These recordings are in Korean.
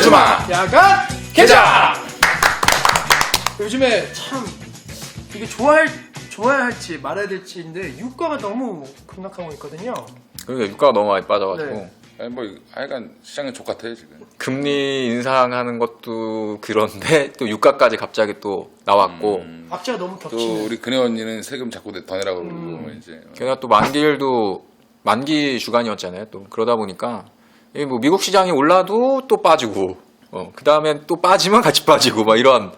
주말 야간 개장! 요즘에 참 이게 좋아야 할지 말아야 될지인데 유가가 너무 급락하고 있거든요. 그러니까 유가가 너무 많이 빠져가지고 네. 아니 뭐 하여간 시장은 족같아요 지금. 금리 인상하는 것도 그런데 또 유가까지 갑자기 또 나왔고 악재가 너무 또 겹치는. 우리 그네 언니는 세금 자꾸 더 내라고 그러고 뭐 이제 게다가 또 만기일도 만기 주간이었잖아요. 또 그러다 보니까 이 뭐 미국 시장이 올라도 또 빠지고 그 다음에 또 빠지면 같이 빠지고 막 이런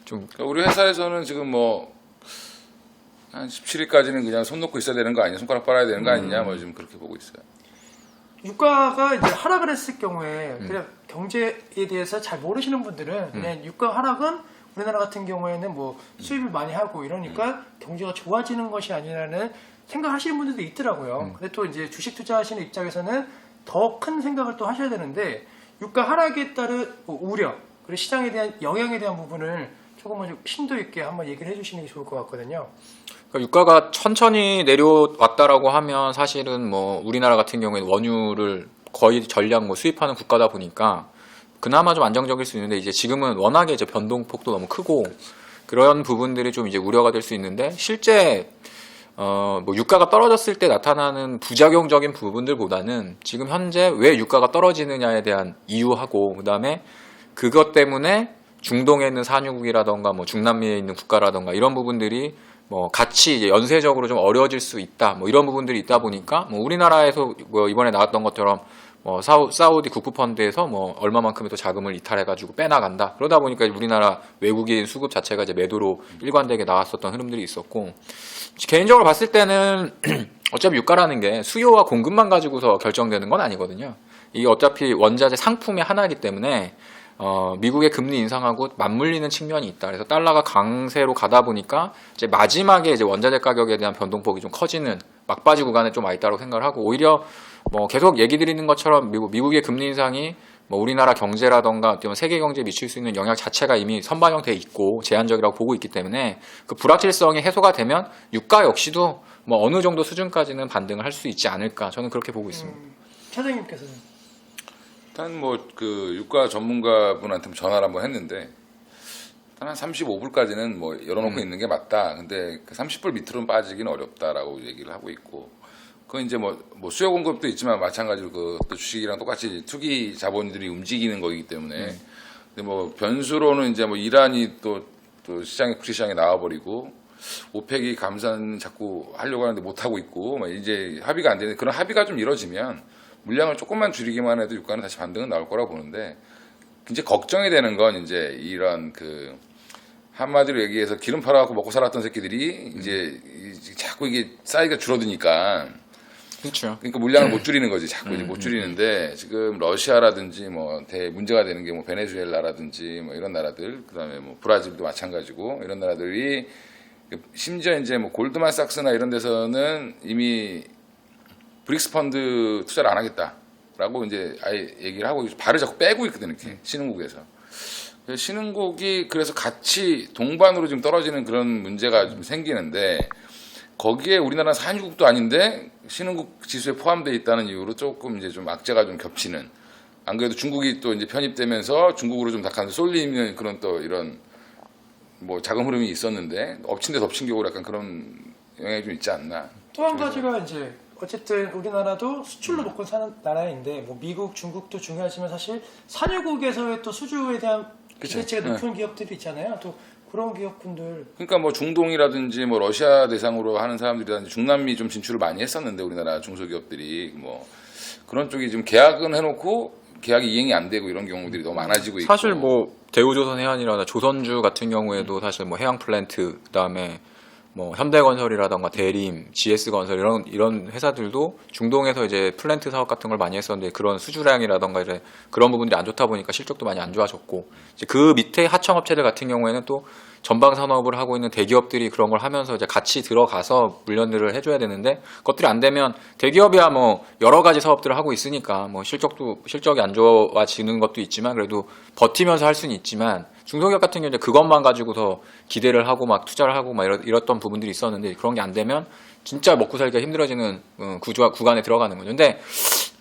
좀 그러니까 우리 회사에서는 지금 뭐 한 17일까지는 그냥 손 놓고 있어야 되는 거 아니냐, 손가락 빨아야 되는 거 아니냐, 뭐 지금 그렇게 보고 있어요. 유가가 이제 하락을 했을 경우에 그냥 경제에 대해서 잘 모르시는 분들은 그냥 유가 하락은 우리나라 같은 경우에는 뭐 수입을 많이 하고 이러니까 경제가 좋아지는 것이 아니라는 생각하시는 분들도 있더라고요. 근데 또 이제 주식 투자하시는 입장에서는 더 큰 생각을 또 하셔야 되는데 유가 하락에 따른 뭐 우려 그리고 시장에 대한 영향에 대한 부분을 조금만 좀 심도 있게 한번 얘기를 해주시는 게 좋을 것 같거든요. 그러니까 유가가 천천히 내려왔다라고 하면 사실은 뭐 우리나라 같은 경우에는 원유를 거의 전량 뭐 수입하는 국가다 보니까 그나마 좀 안정적일 수 있는데 이제 지금은 워낙에 이제 변동폭도 너무 크고 그런 부분들이 좀 이제 우려가 될 수 있는데 실제 뭐 유가가 떨어졌을 때 나타나는 부작용적인 부분들보다는 지금 현재 왜 유가가 떨어지느냐에 대한 이유하고 그다음에 그것 때문에 중동에 있는 산유국이라던가 뭐 중남미에 있는 국가라던가 이런 부분들이 뭐 같이 이제 연쇄적으로 좀 어려워질 수 있다. 뭐 이런 부분들이 있다 보니까 뭐 우리나라에서 뭐 이번에 나왔던 것처럼 뭐 사우디 국부펀드에서 뭐 얼마만큼의 또 자금을 이탈해가지고 빼나간다. 그러다 보니까 우리나라 외국인 수급 자체가 이제 매도로 일관되게 나왔었던 흐름들이 있었고 개인적으로 봤을 때는 어차피 유가라는 게 수요와 공급만 가지고서 결정되는 건 아니거든요. 이게 어차피 원자재 상품의 하나이기 때문에 미국의 금리 인상하고 맞물리는 측면이 있다. 그래서 달러가 강세로 가다 보니까 이제 마지막에 이제 원자재 가격에 대한 변동폭이 좀 커지는 막바지 구간에 좀 와 있다고 생각을 하고 오히려 뭐 계속 얘기 드리는 것처럼 미국의 금리 인상이 뭐 우리나라 경제라던가 어떤 세계 경제에 미칠 수 있는 영향 자체가 이미 선반영돼 있고 제한적이라고 보고 있기 때문에 그 불확실성이 해소가 되면 유가 역시도 뭐 어느 정도 수준까지는 반등을 할 수 있지 않을까 저는 그렇게 보고 있습니다. 차장님께서는 일단 뭐 그 유가 전문가분한테 전화를 한번 했는데 일단 한 35불까지는 뭐 열어놓고 있는 게 맞다. 근데 그 30불 밑으로는 빠지기는 어렵다라고 얘기를 하고 있고 그건 이제 뭐 수요 공급도 있지만 마찬가지로 그 또 주식이랑 똑같이 투기 자본들이 움직이는 거기 때문에 근데 뭐 변수로는 이제 뭐 이란이 또 시장에 국제 시장에 나와버리고 오펙이 감산 자꾸 하려고 하는데 못 하고 있고 막 이제 합의가 안 되는 그런 합의가 좀 이루어지면 물량을 조금만 줄이기만 해도 유가는 다시 반등은 나올 거라고 보는데 이제 걱정이 되는 건 이제 이런 그 한마디로 얘기해서 기름 팔아갖고 먹고 살았던 새끼들이 이제 자꾸 이게 사이즈가 줄어드니까 그렇죠. 그러니까 물량을 못 줄이는 거지 자꾸 이제 못 줄이는데 지금 러시아라든지 뭐 문제가 되는 게 뭐 베네수엘라라든지 뭐 이런 나라들 그다음에 뭐 브라질도 마찬가지고 이런 나라들이 심지어 이제 뭐 골드만삭스나 이런 데서는 이미 브릭스 펀드 투자를 안 하겠다라고 이제 아예 얘기를 하고 발을 자꾸 빼고 있거든 이렇게 신흥국에서. 신흥국이 그래서 같이 동반으로 지금 떨어지는 그런 문제가 좀 생기는데 거기에 우리나라는 산유국도 아닌데 신흥국 지수에 포함되어 있다는 이유로 조금 이제 좀 악재가 좀 겹치는. 안 그래도 중국이 또 이제 편입되면서 중국으로 좀 약간 쏠리는 그런 또 이런 뭐 자금 흐름이 있었는데 엎친 데 덮친 격으로 약간 그런 영향이 좀 있지 않나. 또 한 가지가 이제 어쨌든 우리나라도 수출로 먹고 사는 나라인데 뭐 미국, 중국도 중요하지만 사실 산유국에서의 또 수주에 대한 기대치가 높은 기업들이 있잖아요. 또 그런 기업분들 그러니까 뭐 중동이라든지 뭐 러시아 대상으로 하는 사람들이라든지 중남미 좀 진출을 많이 했었는데 우리나라 중소기업들이 뭐 그런 쪽이 지금 계약은 해놓고 계약이 이행이 안 되고 이런 경우들이 너무 많아지고 있고 사실 뭐 대우조선 해안이라나 조선주 같은 경우에도 사실 뭐 해양 플랜트 그다음에 뭐 현대건설이라던가 대림, GS건설 이런 회사들도 중동에서 이제 플랜트 사업 같은 걸 많이 했었는데 그런 수주량이라던가 이제 그런 부분들이 안 좋다 보니까 실적도 많이 안 좋아졌고 이제 그 밑에 하청업체들 같은 경우에는 또 전방 산업을 하고 있는 대기업들이 그런 걸 하면서 이제 같이 들어가서 물련들을 해줘야 되는데 그것들이 안 되면 대기업이야 뭐 여러 가지 사업들을 하고 있으니까 뭐 실적이 안 좋아지는 것도 있지만 그래도 버티면서 할 수는 있지만 중소기업 같은 경우는 그것만 가지고서 기대를 하고 막 투자를 하고 막 이랬던 부분들이 있었는데 그런 게 안 되면 진짜 먹고 살기가 힘들어지는 구간에 들어가는 거죠. 근데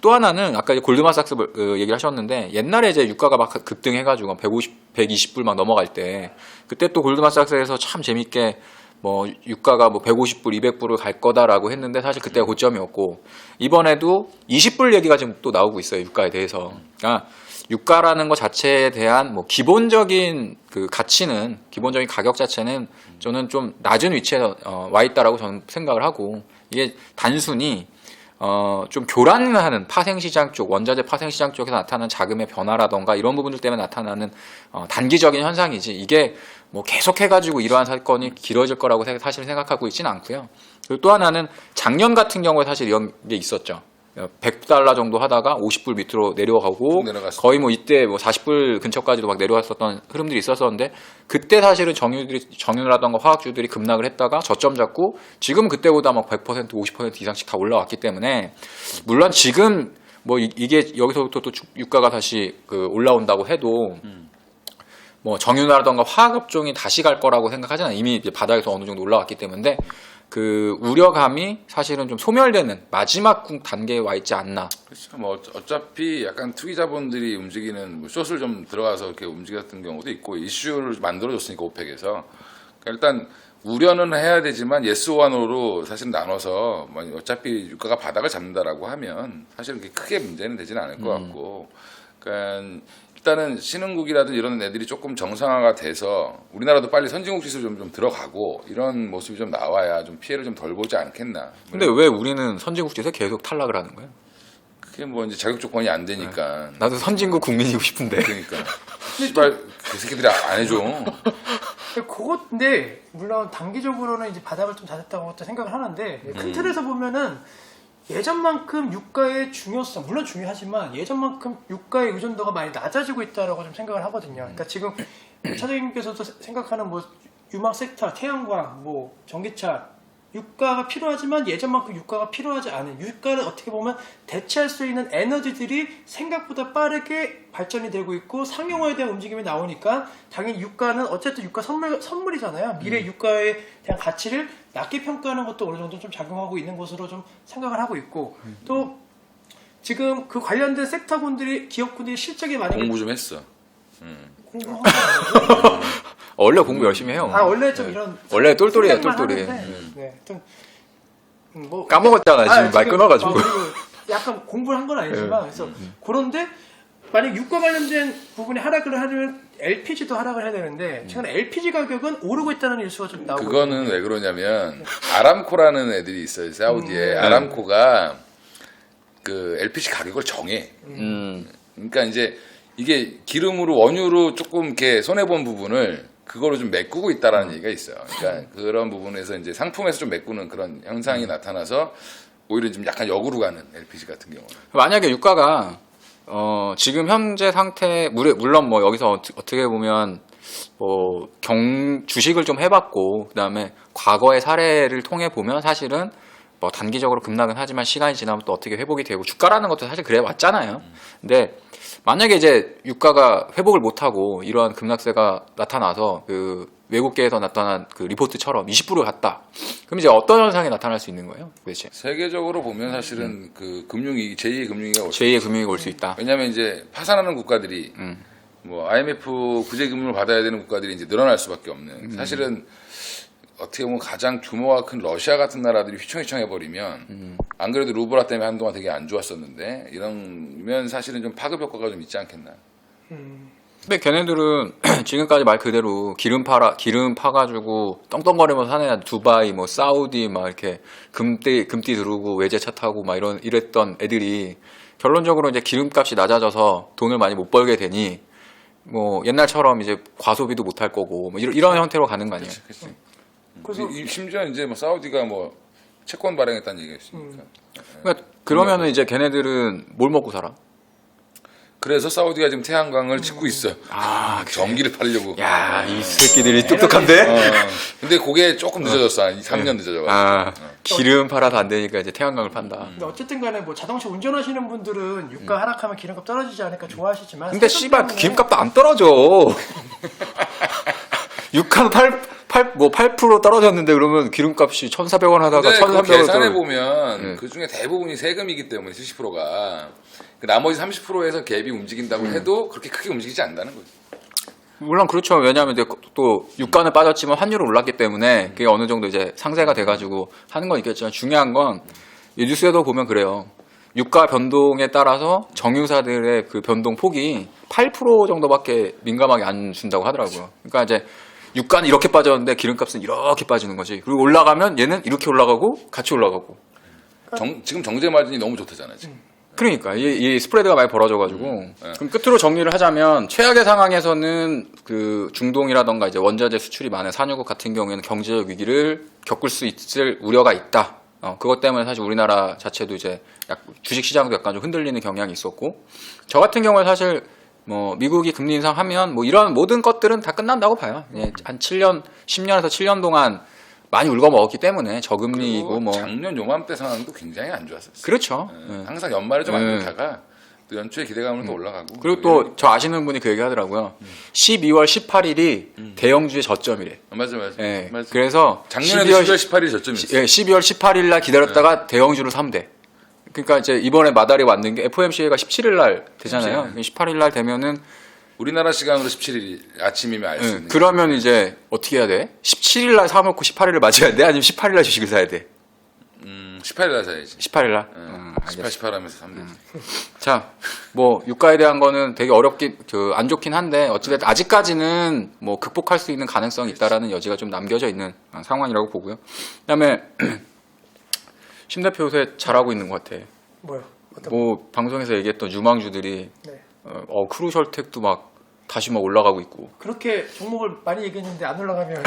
또 하나는 아까 이제 골드만삭스 얘기를 하셨는데 옛날에 이제 유가가 막 급등해가지고 120불 막 넘어갈 때 그때 또 골드만삭스에서 참 재밌게 뭐 유가가 뭐 150불, 200불을 갈 거다라고 했는데 사실 그때가 고점이었고 이번에도 20불 얘기가 지금 또 나오고 있어요. 유가에 대해서. 그러니까 유가라는 것 자체에 대한 뭐 기본적인 그 가치는 기본적인 가격 자체는 저는 좀 낮은 위치에 와 있다라고 저는 생각을 하고 이게 단순히 좀 교란하는 파생시장 쪽, 원자재 파생시장 쪽에서 나타나는 자금의 변화라던가 이런 부분들 때문에 나타나는 단기적인 현상이지 이게 뭐 계속해가지고 이러한 사건이 길어질 거라고 사실 생각하고 있지는 않고요. 그리고 또 하나는 작년 같은 경우에 사실 이런 게 있었죠. 100달러 정도 하다가 50불 밑으로 내려가고 거의 뭐 이때 뭐 40불 근처까지도 막 내려왔었던 흐름들이 있었었는데 그때 사실은 정유라던가 화학주들이 급락을 했다가 저점 잡고 지금은 그때보다 막 100% 50% 이상씩 다 올라왔기 때문에 물론 지금 뭐 이게 여기서부터 또 유가가 다시 그 올라온다고 해도 뭐 정유라던가 화학업종이 다시 갈 거라고 생각하지는 않아요. 이미 이제 바닥에서 어느 정도 올라왔기 때문에 그 우려감이 사실은 좀 소멸되는 마지막 단계에 와 있지 않나. 그렇죠. 뭐 어차피 약간 투기자본들이 움직이는 뭐 숏을 좀 들어가서 이렇게 움직였던 경우도 있고 이슈를 만들어줬으니까 오펙에서 그러니까 일단 우려는 해야 되지만 예스 오와 노로 사실 나눠서 뭐 어차피 유가가 바닥을 잡는다라고 하면 사실 그렇게 크게 문제는 되지는 않을 것 같고 그러니까. 일단은 신흥국이라든 이런 애들이 조금 정상화가 돼서 우리나라도 빨리 선진국 지수 좀 들어가고 이런 모습이 좀 나와야 좀 피해를 좀 덜 보지 않겠나. 근데 왜 우리는 선진국 지수에 계속 탈락을 하는 거예요? 그게 뭐 이제 자격 조건이 안 되니까. 나도 선진국 국민이고 싶은데. 그러니까. 씨발 그 새끼들이 안 해줘. 그건데 물론 단기적으로는 이제 바닥을 좀 닫았다고 생각을 하는데 큰 틀에서 보면은 예전만큼 유가의 중요성 물론 중요하지만 예전만큼 유가의 의존도가 많이 낮아지고 있다라고 좀 생각을 하거든요. 그러니까 지금 차장님께서도 생각하는 뭐 유망 섹터, 태양광, 뭐 전기차 유가가 필요하지만 예전만큼 유가가 필요하지 않은 유가를 어떻게 보면 대체할 수 있는 에너지들이 생각보다 빠르게 발전이 되고 있고 상용화에 대한 움직임이 나오니까 당연히 유가는 어쨌든 유가 선물이잖아요. 미래 유가에 대한 가치를 낮게 평가하는 것도 어느 정도 좀 작용하고 있는 것으로 좀 생각을 하고 있고 또 지금 그 관련된 섹터군들이 기업군들이 실적이 많이 공부 좀 했어. 공부한 거 아니고 원래 공부 열심히 해요. 원래 좀 이런 원래 똘똘이에요, 생각만 똘똘이. 하는데, 네, 좀 뭐 까먹었잖아 지금 말 끊어가지고. 그리고 약간 공부를 한 건 아니지만 그래서 그런데 만약 유가 관련된 부분이 하락을 하려면 LPG도 하락을 해야 되는데 최근에 LPG 가격은 오르고 있다는 뉴스가 좀 나오고 그거는 있거든요. 왜 그러냐면 아람코라는 애들이 있어요. 사우디에 아람코가 그 LPG 가격을 정해. 그러니까 이제 이게 기름으로 원유로 조금 이렇게 손해 본 부분을 그거로 좀 메꾸고 있다라는 얘기가 있어요. 그러니까 그런 부분에서 이제 상품에서 좀 메꾸는 그런 현상이 나타나서 오히려 좀 약간 역으로 가는 LPG 같은 경우는. 만약에 유가가 지금 현재 상태 물론 뭐 여기서 어떻게 보면 뭐 주식을 좀 해봤고 그다음에 과거의 사례를 통해 보면 사실은 뭐 단기적으로 급락은 하지만 시간이 지나면 또 어떻게 회복이 되고 주가라는 것도 사실 그래 왔잖아요. 근데 만약에 이제 유가가 회복을 못하고 이러한 급락세가 나타나서 그 외국계에서 나타난 그 리포트처럼 20%를 갔다. 그럼 이제 어떤 현상이 나타날 수 있는 거예요, 도대체? 세계적으로 보면 사실은 그 금융위기, 제2의 금융위기가 올 수 제2의 금융위기가 올 수 있다. 왜냐하면 이제 파산하는 국가들이 뭐 IMF 구제 금융을 받아야 되는 국가들이 이제 늘어날 수밖에 없는. 사실은 어떻게 보면 가장 규모가 큰 러시아 같은 나라들이 휘청휘청해 버리면 안 그래도 루블화 때문에 한동안 되게 안 좋았었는데 이러면 사실은 좀 파급 효과가 좀 있지 않겠나. 근데 걔네들은 지금까지 말 그대로 기름 파가지고 떵떵거리면서 사는 두바이, 뭐 사우디 막 이렇게 금띠 두르고 외제차 타고 막 이랬던 애들이 결론적으로 이제 기름값이 낮아져서 돈을 많이 못 벌게 되니 뭐 옛날처럼 이제 과소비도 못 할 거고 뭐 이런 형태로 가는 거 아니에요? 그치. 그래서 심지어 이제 뭐 사우디가 뭐 채권 발행했다는 얘기가 있으니까. 그러니까 그러면은 이제 걔네들은 뭘 먹고 살아? 그래서 사우디가 지금 태양광을 짓고 있어. 아, 그래. 전기를 팔려고. 야, 이 새끼들이 똑똑한데? 근데 그게 조금 늦어졌어. 한 3년 늦어져가지고. 아, 기름 팔아도 안 되니까 이제 태양광을 판다. 근데 어쨌든 간에 뭐 자동차 운전하시는 분들은 유가 하락하면 기름값 떨어지지 않을까 좋아하시지만 근데 세금 씨발 때문에 기름값도 안 떨어져. 유가는 8% 떨어졌는데 그러면 기름값이 1,400원 하다가 근데 그 1,300원 계산해 보면 네. 그 중에 대부분이 세금이기 때문에 70%가 그 나머지 30%에서 갭이 움직인다고 해도 그렇게 크게 움직이지 않는다는 거죠. 물론 그렇죠. 왜냐하면 이제 또 유가는 빠졌지만 환율은 올랐기 때문에 그게 어느 정도 이제 상쇄가 돼가지고 하는 건 있겠지만 중요한 건 이 뉴스에도 보면 그래요. 유가 변동에 따라서 정유사들의 그 변동 폭이 8% 정도밖에 민감하게 안 준다고 하더라고요. 그러니까 이제 유가는 이렇게 빠졌는데 기름값은 이렇게 빠지는 거지. 그리고 올라가면 얘는 이렇게 올라가고 같이 올라가고. 지금 정제 마진이 너무 좋다잖아요. 지금. 그러니까 이 스프레드가 많이 벌어져가지고 그럼 끝으로 정리를 하자면 최악의 상황에서는 그 중동이라던가 이제 원자재 수출이 많은 산유국 같은 경우에는 경제적 위기를 겪을 수 있을 우려가 있다. 그것 때문에 사실 우리나라 자체도 이제 주식 시장도 약간 좀 흔들리는 경향이 있었고 저 같은 경우에 사실 뭐 미국이 금리 인상하면 뭐 이런 모든 것들은 다 끝난다고 봐요. 한 7년, 10년에서 7년 동안 많이 울고 먹었기 때문에 저금리이고 뭐 작년 요맘때 상황도 굉장히 안 좋았었어요. 그렇죠. 항상 연말에 좀 안 좋다가 또 연초에 기대감으로 또 올라가고. 그리고 또 저 아시는 분이 그 얘기 하더라고요. 12월 18일이 대형주의 저점이래. 맞아. 예. 맞아. 그래서 작년에도 12월 18일이 저점이었어요. 12월 18일 날 기다렸다가 대형주를 3대. 그러니까 이제 이번에 마달이 왔는 게 FOMC가 17일 날 되잖아요. 18일 날 되면은 우리나라 시간으로 17일 아침이면 알 수 있는. 그러면 이제 어떻게 해야 돼? 17일 날 사놓고 18일을 맞아야 돼? 아니면 18일 날 주식을 사야 돼? 18일 날 사야지. 18일 날? 18, 18 하면서 사면 되지. 자, 뭐 유가에 대한 거는 되게 어렵긴 안 좋긴 한데 어찌됐든 아직까지는 뭐 극복할 수 있는 가능성이 있다라는 여지가 좀 남겨져 있는 상황이라고 보고요. 그다음에 심 대표 요새 잘하고 있는 것 같아. 뭐요? 어떤 뭐 방송에서 얘기했던 유망주들이 네. 크루셜텍도 막 다시 막 올라가고 있고. 그렇게 종목을 많이 얘기했는데 안 올라가면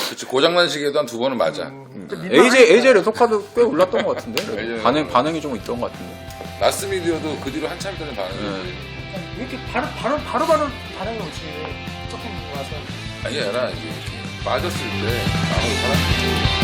그렇지. 고장난 시계도 한 두 번은 맞아. AJ 레토카도 꽤 올랐던 것 같은데. AJ 반응이 좀 있던 것 같은데. 라스미디어도 그 뒤로 한참 있다는 반응이. 왜 이렇게 바로 반응이 오지? 조금 와서 아니, 아니라 이게 이렇게 빠졌을 때 아무도 사람.